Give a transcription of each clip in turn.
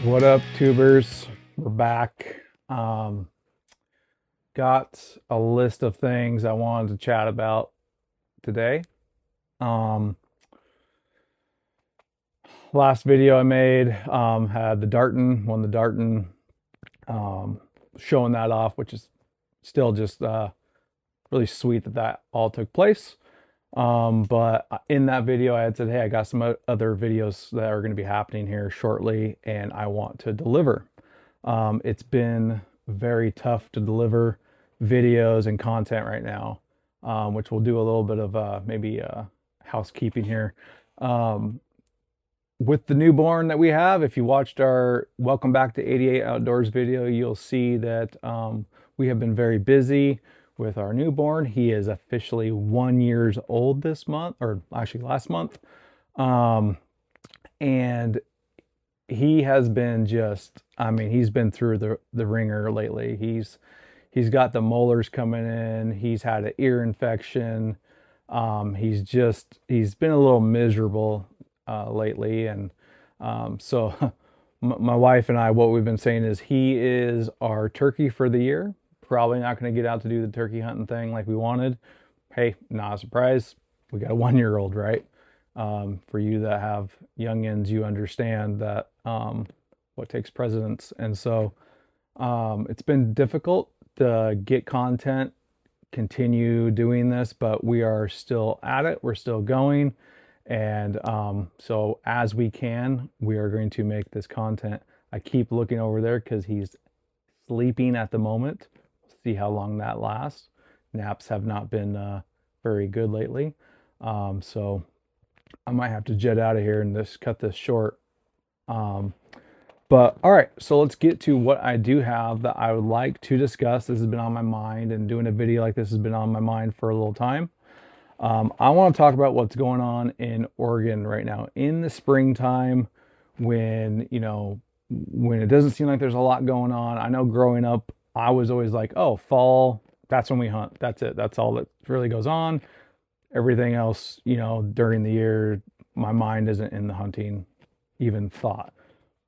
What up, tubers? We're back. Um, got a list of things I wanted to chat about today. Um, Last video I made had the Darton, won the Darton, um, showing that off, which is still just really sweet that that all took place. But in that video, I had said, hey, I got some other videos that are going to be happening here shortly, and I want to deliver. It's been very tough to deliver videos and content right now, which we'll do a little bit of maybe housekeeping here. Um, with the newborn that we have, if you watched our Welcome Back to 88 Outdoors video, you'll see that we have been very busy with our newborn. He is officially 1 years old this month, or actually last month. Um, and he has been just, I mean, he's been through the ringer lately. He's got the molars coming in. He's had an ear infection. He's been a little miserable lately, and so my wife and I, what we've been saying is he is our turkey for the year. Probably not going to get out to do the turkey hunting thing like we wanted. Hey, not a surprise. We got a 1 year old, right? For you that have youngins, you understand that what takes precedence. And so it's been difficult to get content, continue doing this, but we are still at it. We're still going. And so as we can, we are going to make this content. I keep looking over there because he's sleeping at the moment. See how long that lasts. Naps have not been very good lately. So I might have to jet out of here and just cut this short. Um, but all right, so let's get to what I do have that I would like to discuss. This has been on my mind, and doing a video like this has been on my mind for a little time. I want to talk about what's going on in Oregon right now in the springtime when, when it doesn't seem like there's a lot going on. I know growing up, I was always like, oh, fall, that's when we hunt. That's it. That's all that really goes on. Everything else, during the year, my mind isn't in the hunting even thought.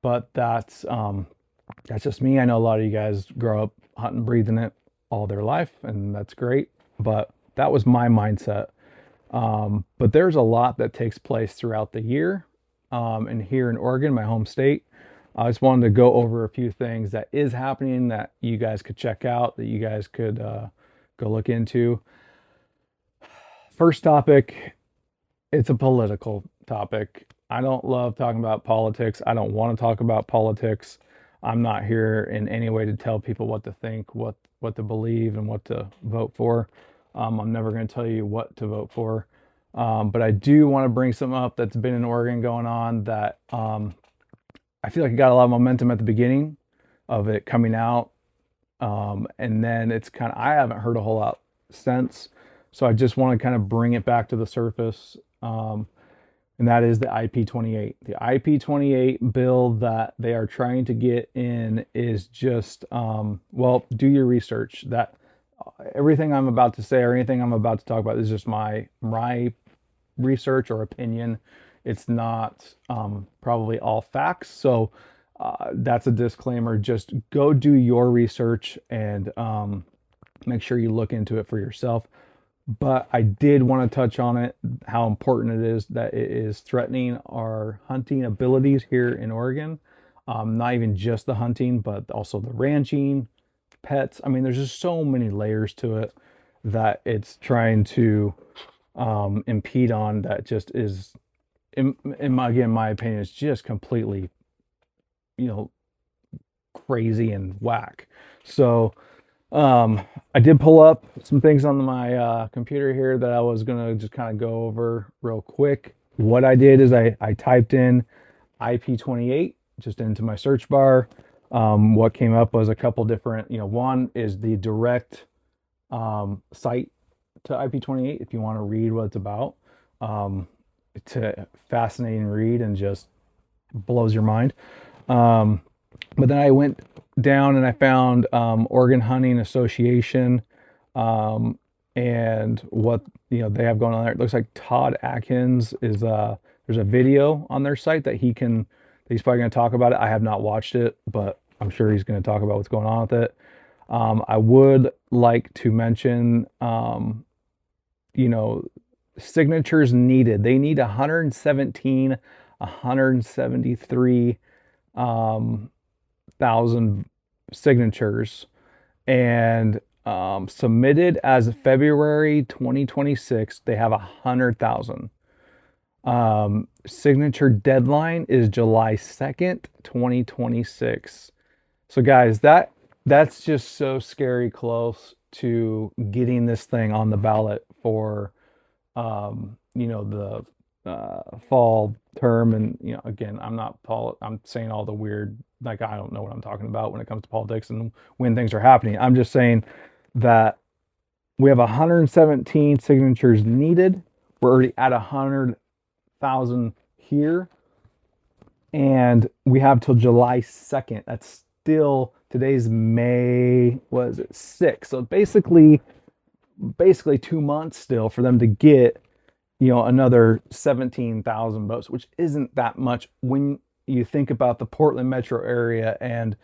But that's just me. I know a lot of you guys grow up hunting, breathing it all their life, and that's great. But that was my mindset. But there's a lot that takes place throughout the year. And here in Oregon, my home state, I just wanted to go over a few things that is happening that you guys could check out, that you guys could go look into. First topic, it's a political topic. I don't love talking about politics. I don't want to talk about politics. I'm not here in any way to tell people what to think, what to believe, and what to vote for. I'm never going to tell you what to vote for. But I do want to bring some up that's been in Oregon going on that I feel like it got a lot of momentum at the beginning of it coming out. And then it's kind of, I haven't heard a whole lot since. So I just want to kind of bring it back to the surface. And that is the IP28. The IP28 bill that they are trying to get in is just, well, do your research. That everything I'm about to say or anything I'm about to talk about is just my research or opinion. It's not probably all facts. So that's a disclaimer. Just go do your research and make sure you look into it for yourself. But I did want to touch on it, how important it is that it is threatening our hunting abilities here in Oregon. Not even just the hunting, but also the ranching, pets. I mean, there's just so many layers to it that it's trying to impede on that just is, again, my opinion, is just completely, you know, crazy and whack. So, I did pull up some things on my computer here that I was gonna just kind of go over real quick. What I did is I typed in IP28 just into my search bar. What came up was a couple different, one is the direct site to IP28 if you want to read what it's about. It's a fascinating read and just blows your mind. But then I went down and I found Oregon Hunting Association, and what they have going on there. It looks like Todd Atkins is there's a video on their site that He's probably going to talk about it. I have not watched it, but I'm sure he's going to talk about what's going on with it. I would like to mention, you know, signatures needed. They need 117, 173 thousand signatures, and submitted as of February 2026, they have 100,000. Signature deadline is July 2nd, 2026. So guys, that's just so scary close to getting this thing on the ballot for the fall term. And again, I'm saying all the weird, like, I don't know what I'm talking about when it comes to politics and when things are happening. I'm just saying that we have 117 signatures needed. We're already at 100,000 here, and we have till July 2nd. That's still, today's May, what is it, 6. So basically 2 months still for them to get another 17,000 votes, which isn't that much when you think about the Portland metro area and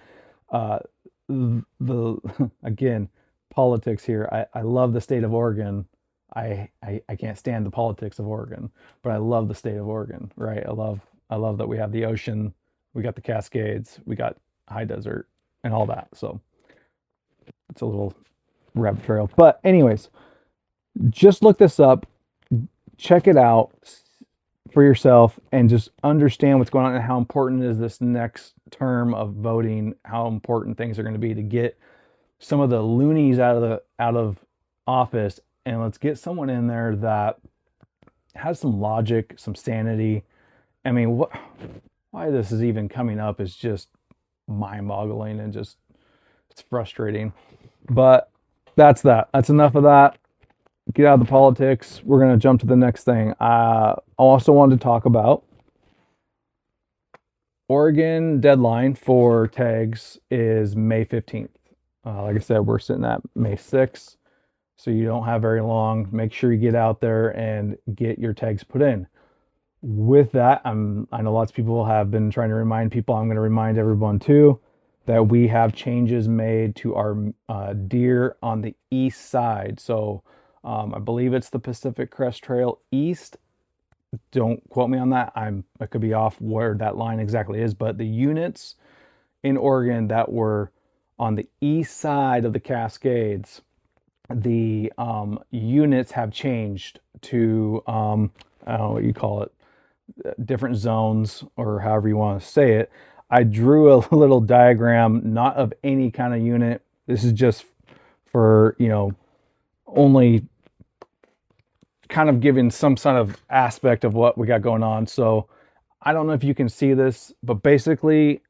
the again, politics here. I love the state of Oregon. I can't stand the politics of Oregon, but I love the state of Oregon, right? I love that we have the ocean, we got the Cascades, we got high desert and all that. So it's a little rabbit trail. But anyways, just look this up, check it out for yourself, and just understand what's going on and how important is this next term of voting, how important things are going to be to get some of the loonies out of office, and let's get someone in there that has some logic, some sanity. I mean, why this is even coming up is just mind-boggling, and just, it's frustrating. But that's enough of that. Get out of the politics. We're going to jump to the next thing. I also wanted to talk about Oregon deadline for tags is May 15th. Like I said, we're sitting at May 6th, so you don't have very long. Make sure you get out there and get your tags put in. With that, I know lots of people have been trying to remind people. I'm going to remind everyone too that we have changes made to our deer on the east side. So I believe it's the Pacific Crest Trail East. Don't quote me on that. I could be off where that line exactly is, but the units in Oregon that were on the east side of the Cascades, the units have changed to I don't know what you call it, different zones, or however you want to say it. I drew a little diagram, not of any kind of unit. This is just for, only kind of giving some sort of aspect of what we got going on. So I don't know if you can see this, but basically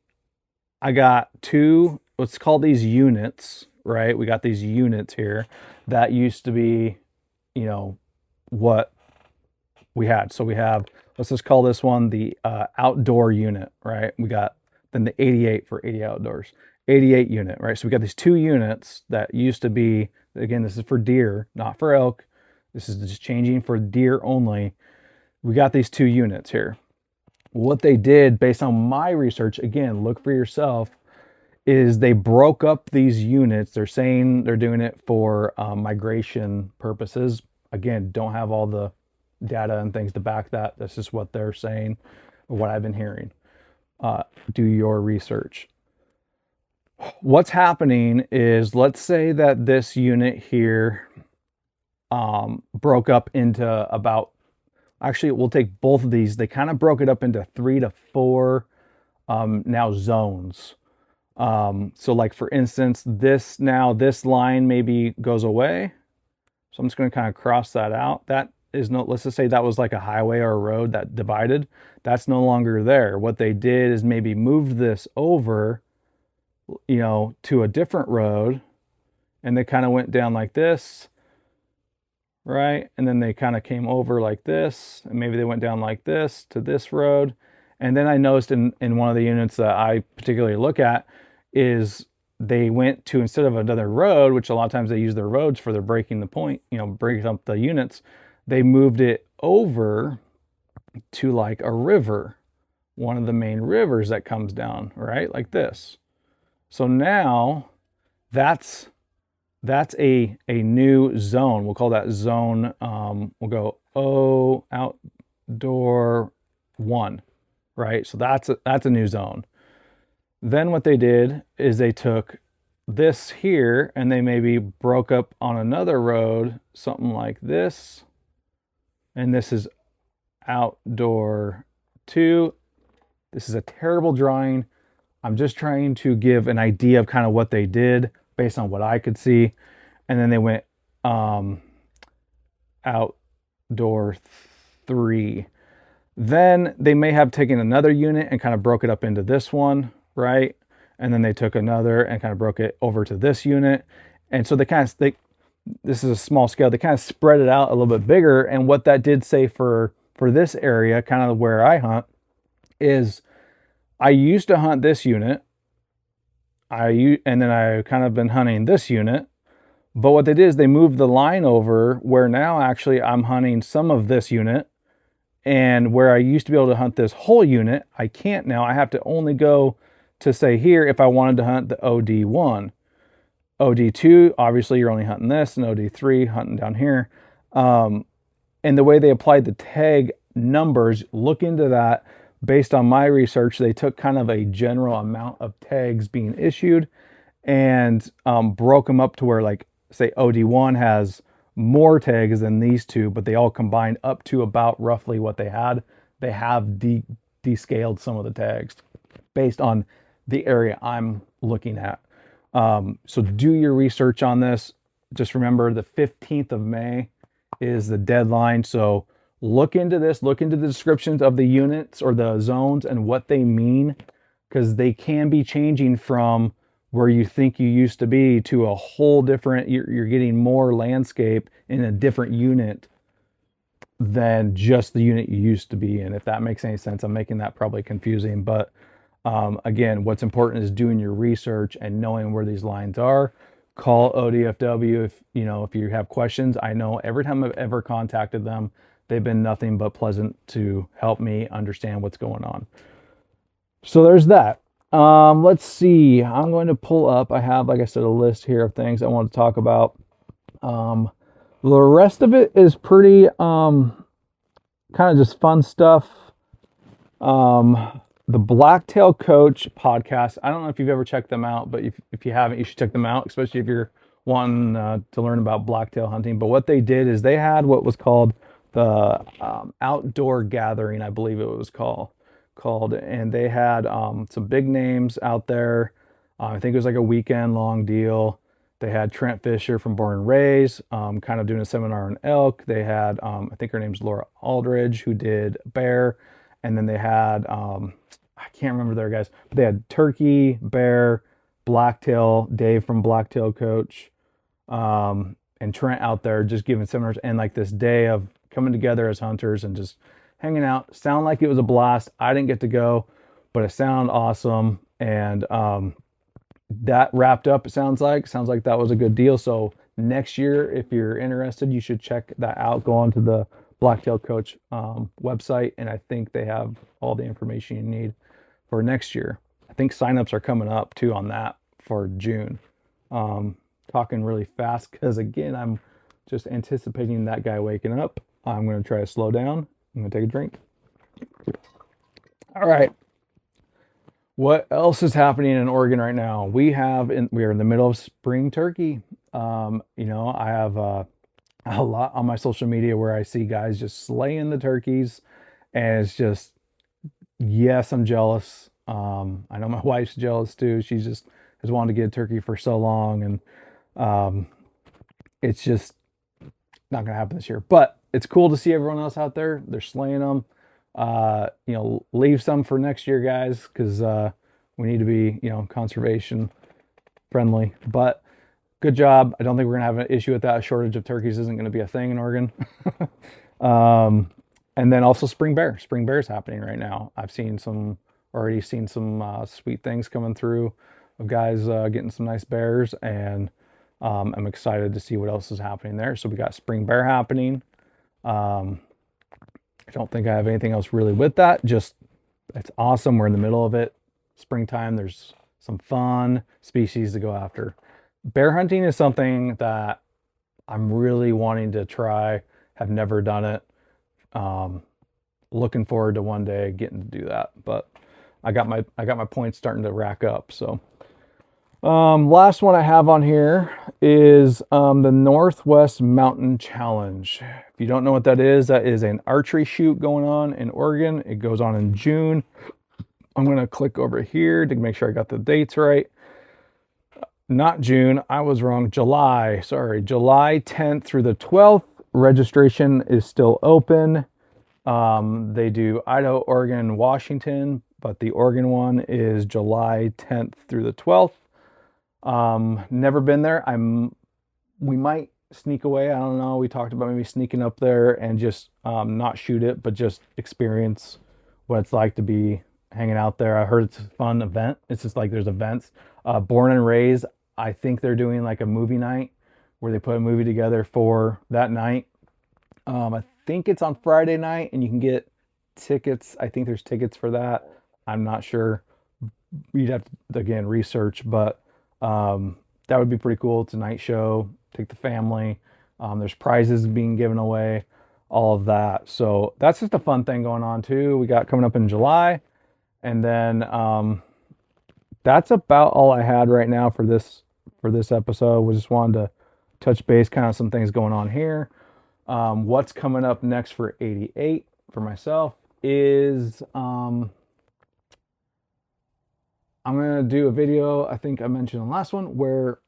I got two, let's call these units, right? We got these units here that used to be, what we had. So we have, let's just call this one the outdoor unit, right? We got then the 88 for 80 outdoors, 88 unit, right? So we got these two units that used to be, again, this is for deer, not for elk. This is just changing for deer only. We got these two units here. What they did, based on my research, again, look for yourself, is they broke up these units. They're saying they're doing it for migration purposes. Again, don't have all the data and things to back that. This is what they're saying, or what I've been hearing. Do your research. What's happening is, let's say that this unit here broke up into about, actually we'll take both of these. They kind of broke it up into 3 to 4 now zones. So like for instance, this line maybe goes away. So I'm just going to kind of cross that out. That is no, let's just say that was like a highway or a road that divided. That's no longer there. What they did is maybe moved this over, to a different road, and they kind of went down like this, right? And then they kind of came over like this, and maybe they went down like this to this road. And then I noticed in one of the units that I particularly look at is they went to, instead of another road, which a lot of times they use their roads for their breaking the point, breaking up the units, they moved it over to like a river, one of the main rivers that comes down, right? Like this. So now that's a new zone. We'll call that zone, we'll go O outdoor 1, right? So that's a new zone. Then what they did is they took this here and they maybe broke up on another road, something like this. And this is outdoor 2. This is a terrible drawing. I'm just trying to give an idea of kind of what they did based on what I could see. And then they went outdoor 3. Then they may have taken another unit and kind of broke it up into this one, right? And then they took another and kind of broke it over to this unit. And so this is a small scale. They kind of spread it out a little bit bigger. And what that did say for this area, kind of where I hunt, is I used to hunt this unit. And then I kind of been hunting this unit. But what they did is they moved the line over where now actually I'm hunting some of this unit. And where I used to be able to hunt this whole unit, I can't now. I have to only go to say here if I wanted to hunt the OD1. OD2, obviously you're only hunting this, and OD3 hunting down here. And the way they applied the tag numbers, look into that. Based on my research, they took kind of a general amount of tags being issued and broke them up to where, like, say OD1 has more tags than these two, but they all combined up to about roughly what they had. They have descaled some of the tags based on the area I'm looking at. So do your research on this. Just remember the 15th of May is the deadline. So look into this, look into the descriptions of the units or the zones and what they mean, because they can be changing from where you think you used to be to a whole different, you're getting more landscape in a different unit than just the unit you used to be in. If that makes any sense, I'm making that probably confusing, but again, what's important is doing your research and knowing where these lines are. Call ODFW if you have questions. I know every time I've ever contacted them, they've been nothing but pleasant to help me understand what's going on. So there's that. Let's see. I'm going to pull up. I have, like I said, a list here of things I want to talk about. The rest of it is pretty kind of just fun stuff. The Blacktail Coach podcast. I don't know if you've ever checked them out, but if you haven't, you should check them out, especially if you're wanting to learn about blacktail hunting. But what they did is they had what was called the Outdoor Gathering, I believe it was called, and they had some big names out there. I think it was like a weekend long deal. They had Trent Fisher from Born and Raised, kind of doing a seminar on elk. They had, I think her name's Laura Aldridge, who did bear. And then they had, I can't remember their guys, but they had turkey, bear, blacktail, Dave from Blacktail Coach, and Trent out there just giving seminars, and like this day of coming together as hunters and just hanging out. Sound like it was a blast. I didn't get to go, but it sounded awesome. And that wrapped up, it sounds like that was a good deal. So next year, if you're interested, you should check that out. Go on to the Blacktail Coach website, and I think they have all the information you need for next year. I think signups are coming up too on that for June. Talking really fast because, again, I'm just anticipating that guy waking up. I'm going to try to slow down. I'm going to take a drink. All right. What else is happening in Oregon right now? We are in the middle of spring turkey. I have a lot on my social media where I see guys just slaying the turkeys, and it's just, yes, I'm jealous. I know my wife's jealous too. She just has wanted to get a turkey for so long, and it's just not going to happen this year. But it's cool to see everyone else out there. They're slaying them. Leave some for next year, guys, because we need to be, conservation friendly. But good job. I don't think we're going to have an issue with that. A shortage of turkeys isn't going to be a thing in Oregon. And then also spring bear. Spring bear is happening right now. I've already seen some sweet things coming through of guys getting some nice bears, and I'm excited to see what else is happening there. So we got spring bear happening. I don't think I have anything else really with that. Just It's awesome. We're in the middle of it. Springtime, there's some fun species to go after. Bear hunting is something that I'm really wanting to try. Have never done it. Um, Looking forward to one day getting to do that. But I got my points starting to rack up. So last one I have on here is the Northwest Mountain Challenge. If you don't know what that is an archery shoot going on in Oregon. It goes on in June. I'm going to click over here to make sure I got the dates right. Not June, I was wrong. July, sorry. July 10th through the 12th. Registration is still open. They do Idaho, Oregon, Washington, but the Oregon one is July 10th through the 12th. Never been there. We might sneak away. I don't know. We talked about maybe sneaking up there and just not shoot it, but just experience what it's like to be hanging out there. I heard it's a fun event. It's just like there's events. Born and Raised, I think they're doing like a movie night where they put a movie together for that night. I think it's on Friday night and you can get tickets. I think there's tickets for that. I'm not sure. We'd have to, again, research, but that would be pretty cool. It's a night show. Take the family. There's prizes being given away, all of that. So that's just a fun thing going on too. We got coming up in July. And then that's about all I had right now for this episode. We just wanted to touch base, kind of some things going on here. What's coming up next for 88 for myself is I'm gonna do a video, I think I mentioned in the last one, where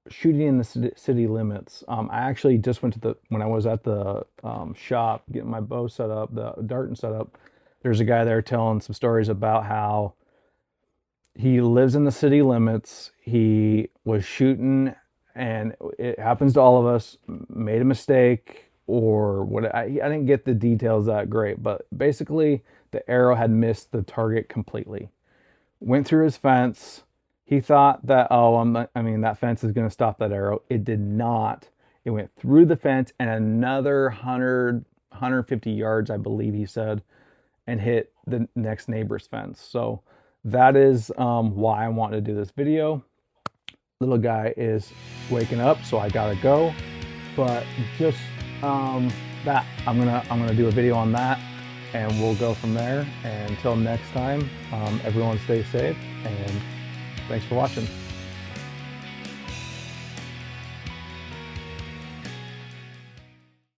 shooting in the city limits. I actually just went to when I was at the shop getting my bow set up, the dart set up. There's a guy there telling some stories about how he lives in the city limits. He was shooting, and it happens to all of us, made a mistake or what. I didn't get the details that great, but basically the arrow had missed the target completely. Went through his fence. He thought that, that fence is going to stop that arrow. It did not. It went through the fence and another 150 yards, I believe he said, and hit the next neighbor's fence. So that is why I wanted to do this video. Little guy is waking up, so I gotta go. But just that I'm gonna do a video on that, and we'll go from there. And until next time, everyone stay safe, and thanks for watching.